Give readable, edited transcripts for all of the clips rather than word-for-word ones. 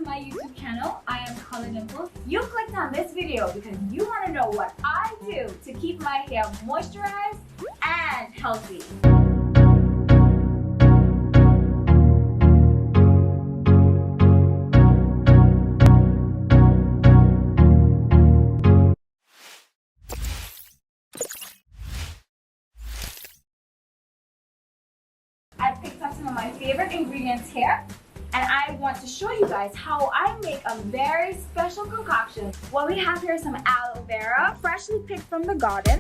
my YouTube channel. I am Color Dimples. You clicked on this video because you want to know what I do to keep my hair moisturized and healthy. I picked up some of my favorite ingredients here, and I want to show you guys how I make a very special concoction. What we have here is some aloe vera, freshly picked from the garden.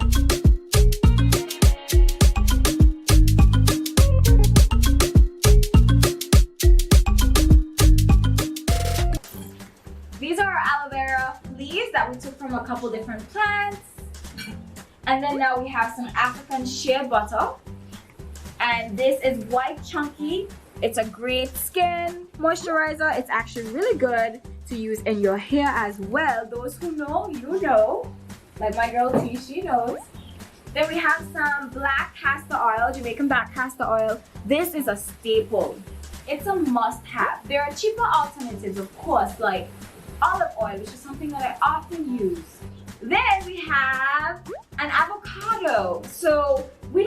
These are our aloe vera leaves that we took from a couple different plants. And then now we have some African shea butter. And this is white chunky. It's a great skin moisturizer. It's actually really good to use in your hair as well. Those who know, you know. Like my girl T, she knows. Then we have some black castor oil, Jamaican black castor oil. This is a staple. It's a must-have. There are cheaper alternatives, of course, like olive oil, which is something that I often use. Then we have an avocado. So we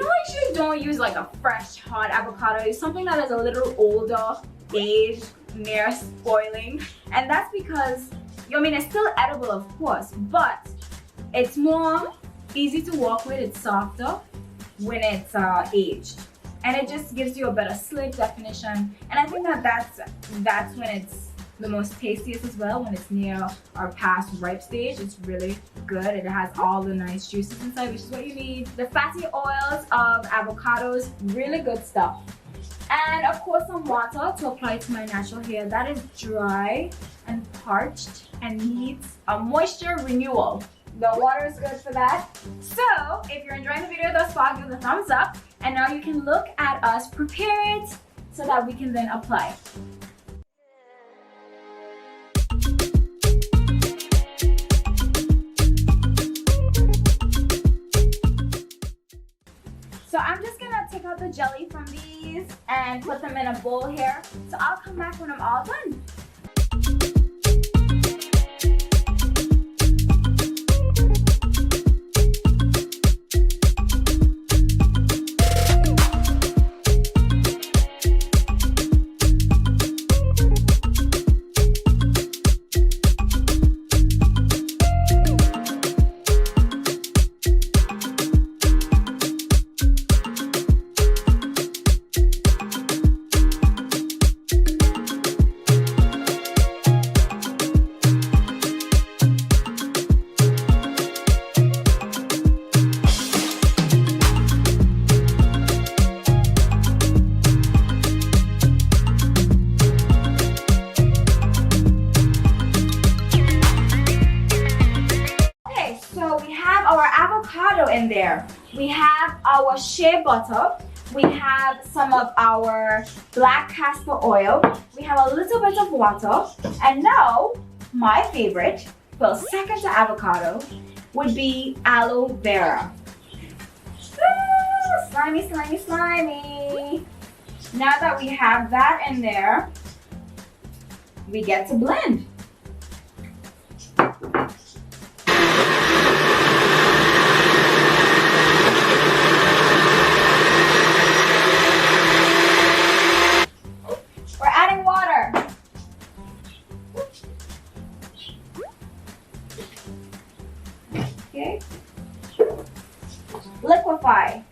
don't use like a fresh hot avocado. It's something that is a little older, aged, near spoiling. And that's because, it's still edible of course, but it's more easy to walk with. It's softer when it's aged. And it just gives you a better slick definition. And I think that's when it's the most tastiest as well, when it's near our past ripe stage. It's really good. It has all the nice juices inside, which is what you need. The fatty oils of avocados, really good stuff. And of course some water to apply to my natural hair that is dry and parched and needs a moisture renewal. The water is good for that. So if you're enjoying the video thus far, give it a thumbs up. And now you can look at us prepare it so that we can then apply. So I'm just gonna take out the jelly from these and put them in a bowl here. So I'll come back when I'm all done. In there we have our shea butter, we have some of our black castor oil, we have a little bit of water, and now my favorite, well, second to avocado, would be aloe vera. Slimy, slimy, slimy. Now that we have that in there, we get to blend. Okay. Liquefy.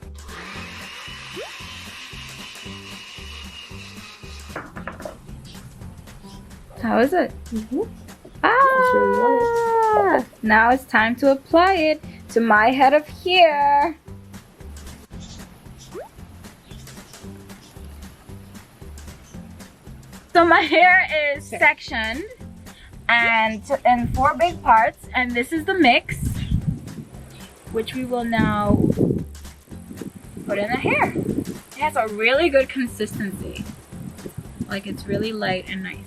How is it? Now it's time to apply it to my head of hair. So my hair is sectioned and in 4 big parts, and this is the mix, which we will now put in the hair. It has a really good consistency. Like, it's really light and nice.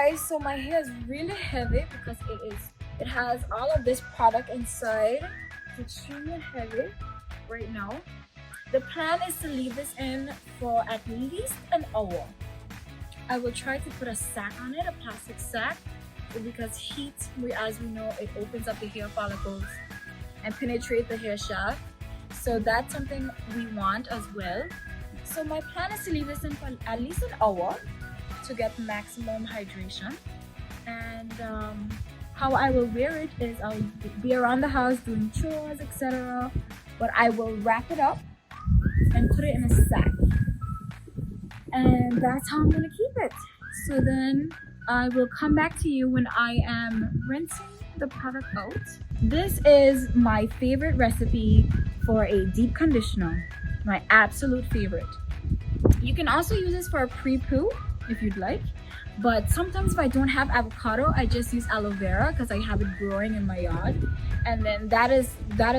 guys, so my hair is really heavy because it has all of this product inside. It's extremely heavy right now. The plan is to leave this in for at least an hour. I will try to put a sack on it, a plastic sack, because heat, as we know, it opens up the hair follicles and penetrate the hair shaft. So that's something we want as well. So my plan is to leave this in for at least an hour to get maximum hydration. And how I will wear it is I'll be around the house doing chores, etc. But I will wrap it up and put it in a sack. And that's how I'm gonna keep it. So then I will come back to you when I am rinsing the product out. This is my favorite recipe for a deep conditioner. My absolute favorite. You can also use this for a pre-poo if you'd like. But sometimes if I don't have avocado, I just use aloe vera because I have it growing in my yard. And then that is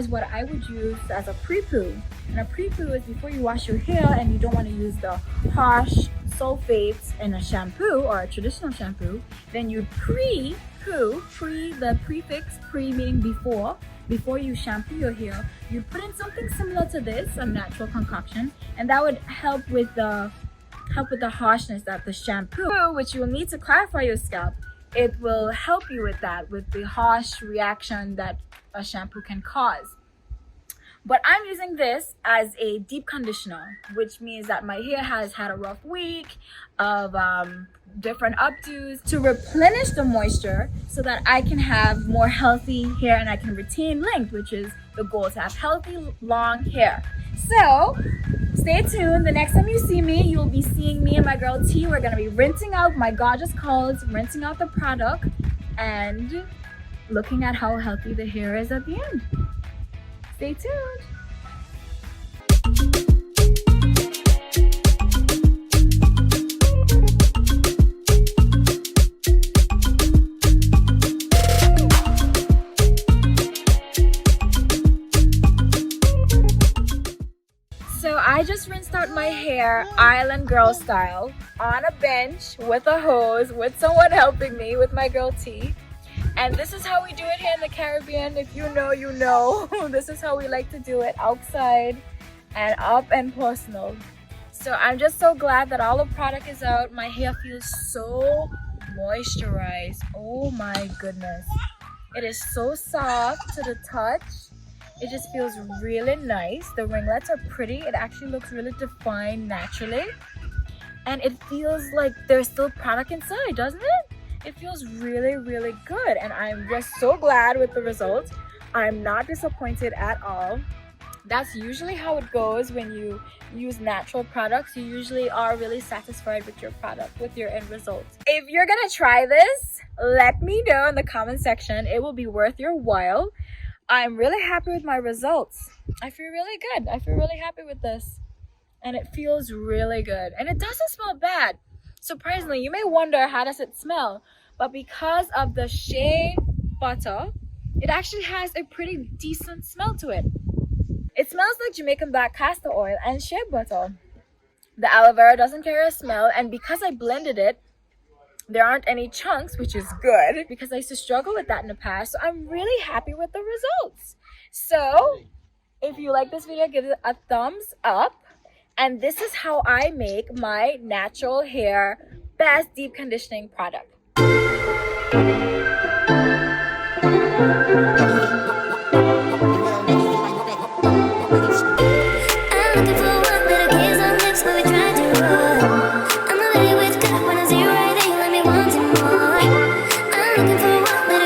what I would use as a pre-poo. And a pre-poo is before you wash your hair and you don't want to use the harsh sulfates in a shampoo or a traditional shampoo, then you pre-poo, the prefix pre meaning before you shampoo your hair, you put in something similar to this, a natural concoction, and that would help with the harshness that the shampoo, which you will need to clarify your scalp, it will help you with that, with the harsh reaction that a shampoo can cause. But I'm using this as a deep conditioner, which means that my hair has had a rough week of different updos to replenish the moisture so that I can have more healthy hair and I can retain length, which is the goal, to have healthy, long hair. So stay tuned. The next time you see me, you'll be seeing me and my girl T. We're gonna be rinsing out my gorgeous curls, rinsing out the product, and looking at how healthy the hair is at the end. Stay tuned. So I just rinsed out my hair island girl style on a bench with a hose with someone helping me, with my girl T. And this is how we do it here in the Caribbean. If you know, you know. This is how we like to do it, outside and up and personal. So I'm just so glad that all the product is out. My hair feels so moisturized. Oh my goodness. It is so soft to the touch. It just feels really nice. The ringlets are pretty. It actually looks really defined naturally. And it feels like there's still product inside, doesn't it? It feels really, really good. And I'm just so glad with the results. I'm not disappointed at all. That's usually how it goes when you use natural products. You usually are really satisfied with your product, with your end results. If you're gonna try this, let me know in the comment section. It will be worth your while. I'm really happy with my results. I feel really good. I feel really happy with this. And it feels really good. And it doesn't smell bad. Surprisingly, you may wonder, how does it smell? But because of the shea butter, it actually has a pretty decent smell to it. It smells like Jamaican black castor oil and shea butter. The aloe vera doesn't carry a smell, and because I blended it, there aren't any chunks, which is good because I used to struggle with that in the past. So I'm really happy with the results. So if you like this video, give it a thumbs up. And this is how I make my natural hair best deep conditioning product. I'm looking for one little